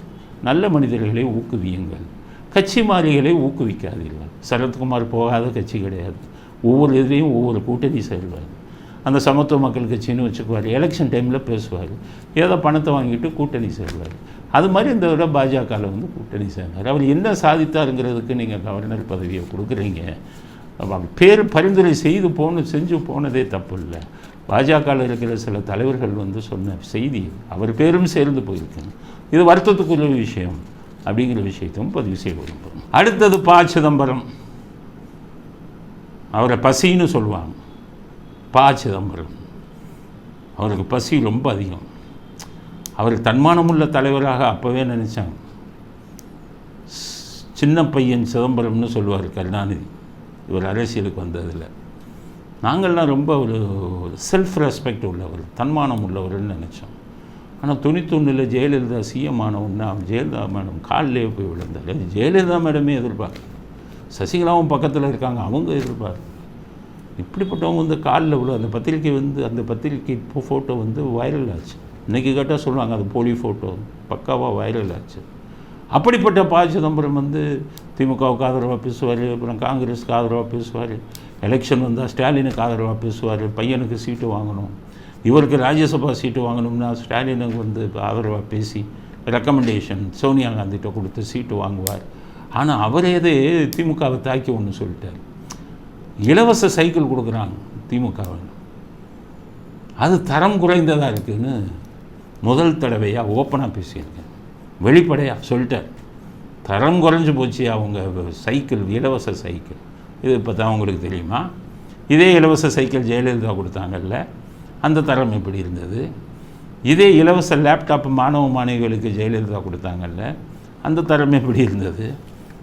நல்ல மனிதர்களை ஊக்குவியுங்கள், கட்சி மாறிகளை ஊக்குவிக்காதீர்கள். சரத்குமார் போகாத கட்சி கிடையாது. ஒவ்வொரு இதுலேயும் ஒவ்வொரு கூட்டணி சேர்வார். அந்த சமத்துவ மக்கள் கட்சின்னு வச்சுக்குவார், எலெக்ஷன் டைமில் பேசுவார், ஏதோ பணத்தை வாங்கிட்டு கூட்டணி சேர்வார். அது மாதிரி இந்த விட பாஜகவில் வந்து கூட்டணி சேர்ந்தார். அவர் என்ன சாதித்தாருங்கிறதுக்கு நீங்கள் கவர்னர் பதவியை கொடுக்குறீங்க. பேர் பரிந்துரை செஞ்சு போனதே தப்பு இல்லை. பாஜகவில் இருக்கிற சில தலைவர்கள் வந்து சொன்ன செய்தி அவர் பேரும் சேர்ந்து போயிருக்குங்க. இது வருத்தத்துக்குரிய விஷயம் அப்படிங்கிற விஷயத்தையும் பதிவு செய்ய விரும்புகிறோம். அடுத்தது சிதம்பரம். அவரை பசின்னு சொல்லுவாங்க. சிதம்பரம் அவருக்கு பசி ரொம்ப அதிகம். அவர் தன்மானமுள்ள தலைவராக அப்போவே நினச்சாங்க. சின்ன பையன் சிதம்பரம்னு சொல்லுவார் கருணாநிதி இவர் அரசியலுக்கு வந்ததில். நாங்கள்லாம் ரொம்ப ஒரு செல்ஃப் ரெஸ்பெக்ட் உள்ளவர், தன்மானம் உள்ளவர்னு நினச்சோம். ஆனால் 91 ஜெயலலிதா சிஎம் ஆன ஒன்று ஜெயலலிதா மேடம் காலிலே போய் விழுந்தார். ஜெயலலிதா மேடமே எதிர்பார்க்க, சசிகலாவும் பக்கத்தில் இருக்காங்க, அவங்க எதிர்பார்க்க. இப்படிப்பட்டவங்க வந்து காலில் விழு. அந்த பத்திரிக்கை ஃபோட்டோ வந்து வைரல் ஆச்சு. இன்றைக்கி கேட்டால் சொல்லுவாங்க அது போலி ஃபோட்டோ, பக்காவாக வைரல் ஆச்சு. அப்படிப்பட்ட சிதம்பரம் வந்து திமுகவுக்கு ஆதரவாக பேசுவார், அப்புறம் காங்கிரஸுக்கு ஆதரவாக பேசுவார், எலெக்ஷன் வந்தால் ஸ்டாலினுக்கு ஆதரவாக பேசுவார், பையனுக்கு சீட்டு வாங்கணும், இவருக்கு ராஜ்யசபா சீட்டு வாங்கணும்னா ஸ்டாலினுக்கு வந்து ஆதரவாக பேசி ரெக்கமெண்டேஷன் சோனியா காந்திகிட்ட கொடுத்து சீட்டு வாங்குவார். ஆனால் அவரே திமுகவை தாக்கி ஒன்று சொல்லிட்டார், இலவச சைக்கிள் கொடுக்குறாங்க திமுகவில், அது தரம் குறைந்ததாக இருக்குதுன்னு முதல் தடவையாக ஓப்பனாக பேசியிருக்கேன், வெளிப்படையாக சொல்லிட்டார். தரம் குறைஞ்சி போச்சு அவங்க சைக்கிள், இலவச சைக்கிள். இது இப்போ தான் உங்களுக்கு தெரியுமா? இதே இலவச சைக்கிள் ஜெயலலிதா கொடுத்தாங்கல்ல, அந்த தரம் எப்படி இருந்தது? இதே இலவச லேப்டாப் மாணவ மாணவிகளுக்கு ஜெயலலிதா கொடுத்தாங்கல்ல, அந்த தரம் எப்படி இருந்தது?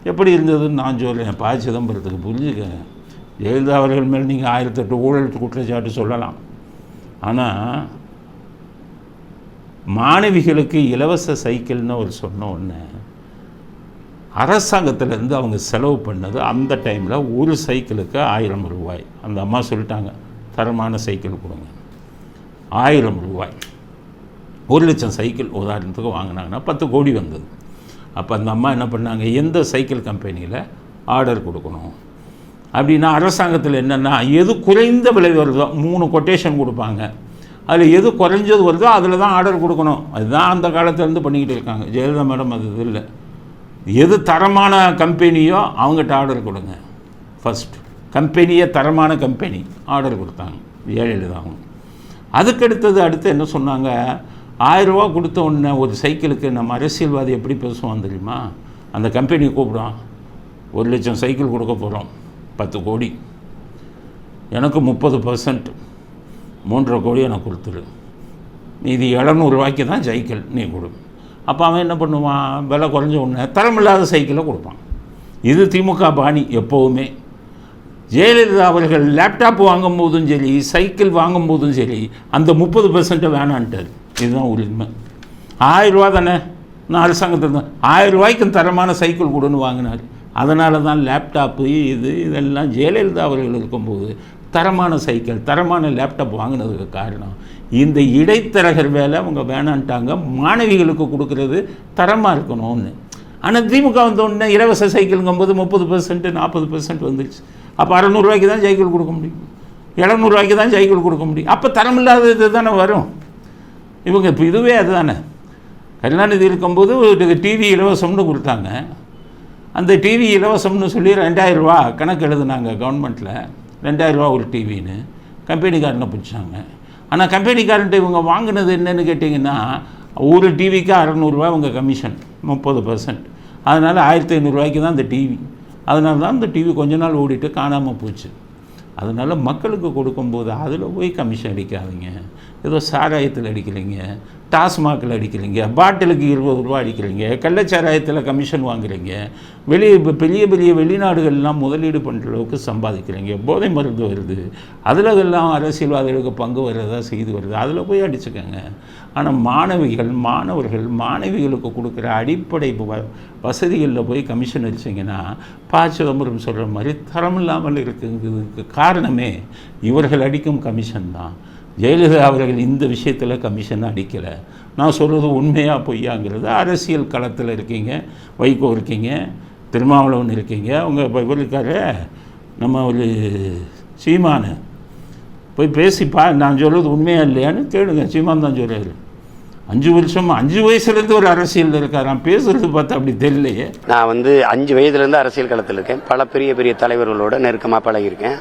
எப்படி இருந்ததுன்னு நான் சொல்கிறேன். ப. சிதம்பரத்துக்கு புரிஞ்சுக்கங்க. ஜெயலலிதா அவர்கள் மேல் நீங்கள் 1008 ஊழல் குற்றச்சாட்டு சொல்லலாம். ஆனால் மாணவிகளுக்கு இலவச சைக்கிள்னு ஒரு சொன்ன உடனே அரசாங்கத்திலேருந்து அவங்க செலவு பண்ணது அந்த டைமில் ஒரு சைக்கிளுக்கு 1000 ரூபாய். அந்த அம்மா சொல்லிட்டாங்க, தரமான சைக்கிள் கொடுங்க, 1000 ரூபாய். 1,00,000 சைக்கிள் உதாரணத்துக்கு வாங்கினாங்கன்னா 10 கோடி வந்தது. அப்போ அந்த அம்மா என்ன பண்ணாங்க, எந்த சைக்கிள் கம்பெனியில் ஆர்டர் கொடுக்கணும் அப்படின்னா அரசாங்கத்தில் என்னென்னா எது குறைந்த விலை வருதோ 3 கொட்டேஷன் கொடுப்பாங்க. அதில் எது குறைஞ்சது வருதோ அதில் தான் ஆர்டர் கொடுக்கணும். அதுதான் அந்த காலத்துலேருந்து பண்ணிக்கிட்டு இருக்காங்க. ஜெயலலிதா மேடம் அது இது இல்லை. எது தரமான கம்பெனியோ அவங்ககிட்ட ஆர்டர் கொடுங்க. ஃபஸ்ட் கம்பெனியே தரமான கம்பெனி ஆர்டர் கொடுத்தாங்க ஜெயலலிதா அவங்க. அடுத்து என்ன சொன்னாங்க, 1000 ரூபா கொடுத்த உடனே ஒரு சைக்கிளுக்கு நம்ம அரசியல்வாதி எப்படி பேசுவான் தெரியுமா? அந்த கம்பெனி கூப்பிடுவான், 1,00,000 சைக்கிள் கொடுக்க போகிறோம், 10 கோடி, எனக்கு 30%, 3.5 கோடி எனக்கு கொடுத்துரு, இது 700 ரூபாய்க்கு தான் சைக்கிள் நீ கொடு. அப்போ அவன் என்ன பண்ணுவான், விலை குறைஞ்ச உடனே தரமில்லாத சைக்கிளை கொடுப்பான். இது திமுக பாணி எப்போவுமே. ஜெயலலிதா அவர்கள் லேப்டாப் வாங்கும் போதும் சரி, சைக்கிள் வாங்கும் போதும் சரி, அந்த 30% வேணான்ட்டார். இதுதான் உரிமை. 1000 ரூபா தானே, நான் அரசாங்கத்தில் தான் 1000 ரூபாய்க்கு தரமான சைக்கிள் கொடுன்னு வாங்கினார். அதனால தான் லேப்டாப்பு இதெல்லாம் ஜெயலலிதா அவர்கள் இருக்கும்போது தரமான சைக்கிள், தரமான லேப்டாப் வாங்கினதுக்கு காரணம் இந்த இடைத்தரகர் வேலை அவங்க வேணான்ட்டாங்க. மாணவிகளுக்கு கொடுக்குறது தரமாக இருக்கணும்னு. ஆனால் திமுக வந்தோடனே இலவச சைக்கிளுங்கும்போது 30%, 40% வந்துடுச்சு. அப்போ 600 ரூபாய்க்கு தான் சைக்கிள் கொடுக்க முடியும், 700 ரூபாய்க்கு தான் சைக்கிள் கொடுக்க முடியும். அப்போ தரமில்லாதது தானே வரும். இவங்க இப்போ இதுவே அதுதானே. கருணாநிதி இருக்கும்போது டிவி இலவசம்னு கொடுத்தாங்க. அந்த டிவி இலவசம்னு சொல்லி 2000 ரூபா கணக்கு எழுதுனாங்க கவர்மெண்ட்டில். 2000 ரூபா ஒரு டிவின்னு கம்பெனிக்காரனை பிடிச்சாங்க. ஆனால் கம்பெனிக்காரன்ட்ட இவங்க வாங்கினது என்னென்னு கேட்டிங்கன்னா, ஒரு டிவிக்கு 600 ரூபா அவங்க கமிஷன், 30%. அதனால் 1500 ரூபாய்க்கு தான் அந்த டிவி. அதனால தான் அந்த டிவி கொஞ்ச நாள் ஓடிட்டு காணாமல் போச்சு. அதனால் மக்களுக்கு கொடுக்கும்போது அதில் போய் கமிஷன் அடிக்காதீங்க. ஏதோ சாராயத்தில் அடிக்கிறீங்க, டாஸ்மாகில் அடிக்கிறீங்க, பாட்டிலுக்கு 20 ரூபா அடிக்கிறீங்க, கள்ளச்சாராயத்தில் கமிஷன் வாங்குறீங்க, பெரிய பெரிய வெளிநாடுகள்லாம் முதலீடு பண்ணுற அளவுக்கு சம்பாதிக்கிறீங்க, போதை மருந்து வருது, அதிலெல்லாம் அரசியல்வாதிகளுக்கு பங்கு வர்றதா செய்து வருது, அதில் போய் அடிச்சுக்கோங்க. ஆனால் மாணவர்கள் மாணவிகளுக்கு கொடுக்குற அடிப்படை வசதிகளில் போய் கமிஷன் அடிச்சிங்கன்னா ப. சிதம்பரம் சொல்கிற மாதிரி தரமில்லாமல் இருக்குங்கிறதுக்கு காரணமே இவர்கள் அடிக்கும் கமிஷன் தான். ஜெயலலிதா அவர்கள் இந்த விஷயத்தில் கமிஷன் அடிக்கலை. நான் சொல்கிறது உண்மையாக பொய்யாங்கிறது. அரசியல் களத்தில் இருக்கீங்க, வைகோ இருக்கீங்க, திருமாவளவன் இருக்கீங்க, அவங்க இவர் இருக்காரு நம்ம ஒரு சீமானு, போய் பேசிப்பா நான் சொல்கிறது உண்மையாக இல்லையான்னு கேளுங்க. சீமான் தான் சொல்கிறாரு. 5 வருஷமாக 5 வயசுலேருந்து ஒரு அரசியல் இருக்காராம். பேசுறது பார்த்தா அப்படி தெரியலையே. நான் 5 வயதுலேருந்து அரசியல் களத்தில் இருக்கேன். பல பெரிய பெரிய தலைவர்களோட நெருக்கமாக பழகியிருக்கேன்.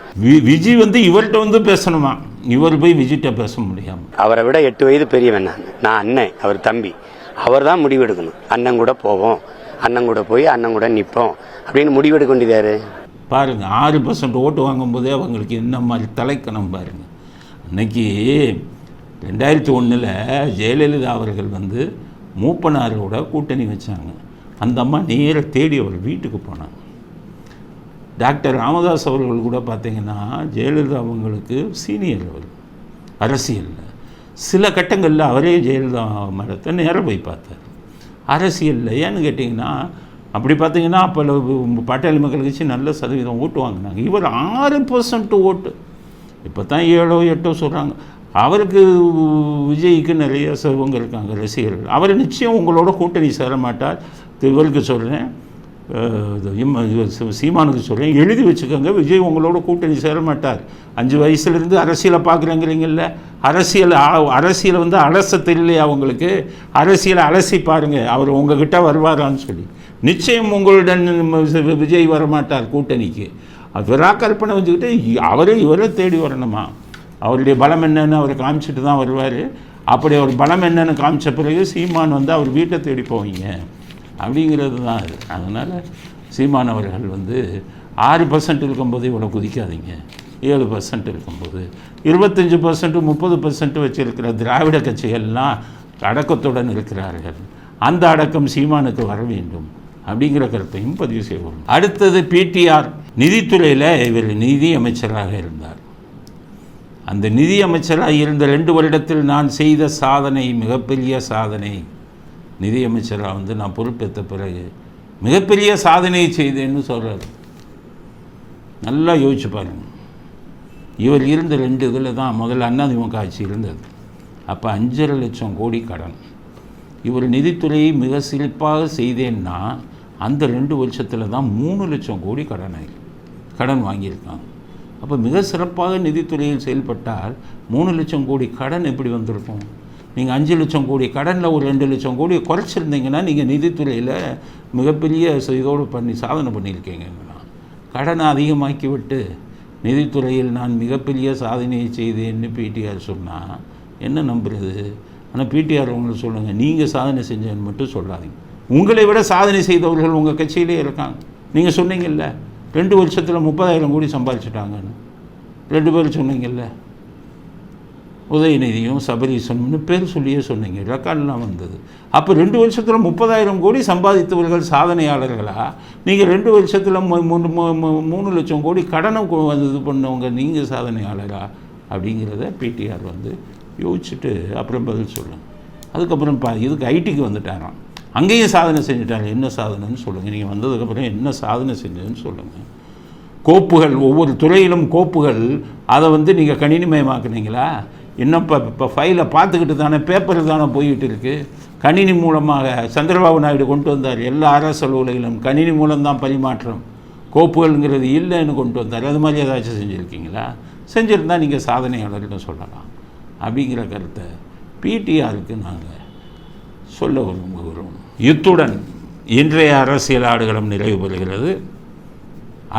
விஜய் இவர்கிட்ட பேசணுமா, இவர் போய் விஜய்கிட்ட பேச முடியாமல். அவரை விட 8 வயது பெரியவன் நான் அண்ணன், அவர் தம்பி. அவர் தான் முடிவெடுக்கணும். அண்ணன் கூட போவோம், அண்ணன் கூட போய் அண்ணன் கூட நிற்போம் அப்படின்னு முடிவெடுக்க வேண்டியதாரு. பாருங்கள், 6% ஓட்டு வாங்கும்போதே அவங்களுக்கு என்ன மாதிரி தலைக்கணும் பாருங்கள். அன்னைக்கு 2001 ஜெயலலிதா அவர்கள் மூப்பனாரோட கூட்டணி வச்சாங்க. அந்த அம்மா நேர தேடி அவர் வீட்டுக்கு போனாங்க. டாக்டர் ராமதாஸ் அவர்கள் கூட பார்த்திங்கன்னா ஜெயலலிதா அவங்களுக்கு சீனியர். அவர் அரசியலில் சில கட்டங்களில் அவரே ஜெயலலிதா மேடத்தை நேராக போய் பார்த்தார். அரசியலில் ஏன்னு கேட்டிங்கன்னா, அப்படி பார்த்திங்கன்னா அப்போ பாட்டாளி மக்கள் கட்சி நல்ல சதவீதம் ஓட்டு வாங்கினாங்க. இவர் 6% ஓட்டு. இப்போ தான் 7 8 சொல்கிறாங்க. அவருக்கு விஜய்க்கு நிறைய சிவங்க இருக்காங்க ரசிகர்கள். அவர் நிச்சயம் உங்களோட கூட்டணி சேர மாட்டார். இவருக்கு சொல்கிறேன், சீமானுக்கு சொல்கிறேன், எழுதி வச்சுக்கோங்க, விஜய் உங்களோட கூட்டணி சேர மாட்டார். 5 வயசுலேருந்து அரசியலை பார்க்குறேங்கிறீங்கல்ல, அரசியலை அலச தெரியலையா அவங்களுக்கு? அரசியலை அலசி பாருங்கள், அவர் உங்ககிட்ட வருவாரான்னு சொல்லி. நிச்சயம் உங்களுடன் விஜய் வரமாட்டார் கூட்டணிக்கு. அவராக கற்பனை வச்சுக்கிட்டு இவரை தேடி வரணுமா? அவருடைய பலம் என்னன்னு அவர் காமிச்சிட்டு தான் வருவார். அப்படி அவர் பலம் என்னன்னு காமிச்ச பிறகு சீமான் அவர் வீட்டை தேடி போவீங்க அப்படிங்கிறது தான் அது. அதனால் சீமான் அவர்கள் 6% இருக்கும்போது இவ்வளோ குதிக்காதீங்க. 7% இருக்கும்போது 25% 30% வச்சிருக்கிற திராவிட கட்சிகள்லாம் அடக்கத்துடன் இருக்கிறார்கள். அந்த அடக்கம் சீமானுக்கு வர வேண்டும் அப்படிங்கிற கருத்தையும் பதிவு செய்வோம். அடுத்தது பிடிஆர். நிதித்துறையில் இவர் நிதி அமைச்சராக இருந்தார். அந்த நிதி அமைச்சராக இருந்த 2 வருடத்தில் நான் செய்த சாதனை, மிகப்பெரிய சாதனை. நிதி அமைச்சராக நான் பொறுப்பேற்ற பிறகு மிகப்பெரிய சாதனை செய்தேன்னு சொல்கிறார். நல்லா யோசிச்சு பாருங்க. இவர் இருந்த 2 இதில் தான் முதல்ல அதிமுக ஆட்சி இருந்தது. அப்போ 5.5 லட்சம் கோடி கடன். இவர் நிதித்துறையை மிக சிறப்பாக செய்தேன்னா அந்த 2 வருஷத்தில் தான் 3 லட்சம் கோடி கடன் வாங்கியிருக்காங்க. அப்போ மிக சிறப்பாக நிதித்துறையில் செயல்பட்டால் 3 லட்சம் கோடி கடன் எப்படி வந்திருக்கும்? நீங்கள் 5 லட்சம் கோடி கடனில் ஒரு 2 லட்சம் கோடியை குறைச்சிருந்தீங்கன்னா நீங்கள் நிதித்துறையில் மிகப்பெரிய இதோடு சாதனை பண்ணியிருக்கீங்கன்னா. கடனை அதிகமாக்கி விட்டு நிதித்துறையில் நான் மிகப்பெரிய சாதனையை செய்தேன்னு பிடிஆர் சொன்னால் என்ன நம்புறது? ஆனால் பிடிஆர் உங்களுக்கு சொல்லுங்கள், நீங்கள் சாதனை செஞ்சேன்னு மட்டும் சொல்லாதீங்க. உங்களை விட சாதனை செய்தவர்கள் உங்கள் கட்சியிலே இருக்காங்க. நீங்கள் சொன்னீங்கல்ல 2 வருஷத்தில் 30,000 கோடி சம்பாதிச்சிட்டாங்கன்னு 2 பேர் சொன்னீங்கல்ல. உதயநிதியும் சபரீசன்னு பேர் சொல்லியே சொன்னீங்க, ரெக்கார்டெலாம் வந்தது. அப்போ 2 வருஷத்தில் 30,000 கோடி சம்பாதித்தவர்கள் சாதனையாளர்களா? நீங்கள் 2 வருஷத்தில் 3 லட்சம் கோடி கடனை இது பண்ணவங்க நீங்கள் சாதனையாளரா? அப்படிங்கிறத பிடிஆர் யோசிச்சுட்டு அப்புறம் பதில் சொல்லுங்கள். அதுக்கப்புறம் இதுக்கு ஐடிக்கு வந்துட்டாராம். அங்கேயும் சாதனை செஞ்சுட்டாங்க. என்ன சாதனைன்னு சொல்லுங்கள். நீங்கள் வந்ததுக்கப்புறம் என்ன சாதனை செஞ்சதுன்னு சொல்லுங்கள். கோப்புகள், ஒவ்வொரு துறையிலும் கோப்புகள், அதை நீங்கள் கணினிமயமாக்குனீங்களா? இன்னும் இப்போ ஃபைலை பார்த்துக்கிட்டு தானே, பேப்பர் தானே போய்கிட்டு இருக்குது. கணினி மூலமாக சந்திரபாபு நாயுடு கொண்டு வந்தார். எல்லா அரசு அலுவலர்களும் கணினி மூலம்தான் பரிமாற்றம், கோப்புகள்ங்கிறது இல்லைன்னு கொண்டு வந்தார். அது மாதிரி ஏதாச்சும் செஞ்சுருக்கீங்களா? செஞ்சுருந்தால் நீங்கள் சாதனையாளர்னு சொல்லலாம். அப்படிங்கிற கருத்தை பிடிஆருக்கு நாங்கள் சொல்ல விரும்புகிறோம். இத்துடன் இன்றைய அரசியல் ஆடுகளம் நிறைவு பெறுகிறது.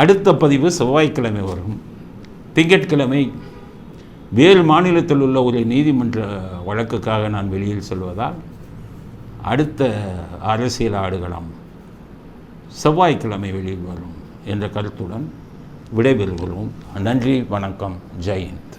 அடுத்த பதிவு செவ்வாய்க்கிழமை வரும். திங்கட்கிழமை வேறு மாநிலத்தில் உள்ள ஒரு நீதிமன்ற வழக்குக்காக நான் வெளியில் செல்வதால் அடுத்த அரசியல் ஆடுகளம் செவ்வாய்க்கிழமை வெளியில் வரும் என்ற கருத்துடன் விடைபெறுகிறோம். நன்றி, வணக்கம், ஜெய் ஹிந்த்.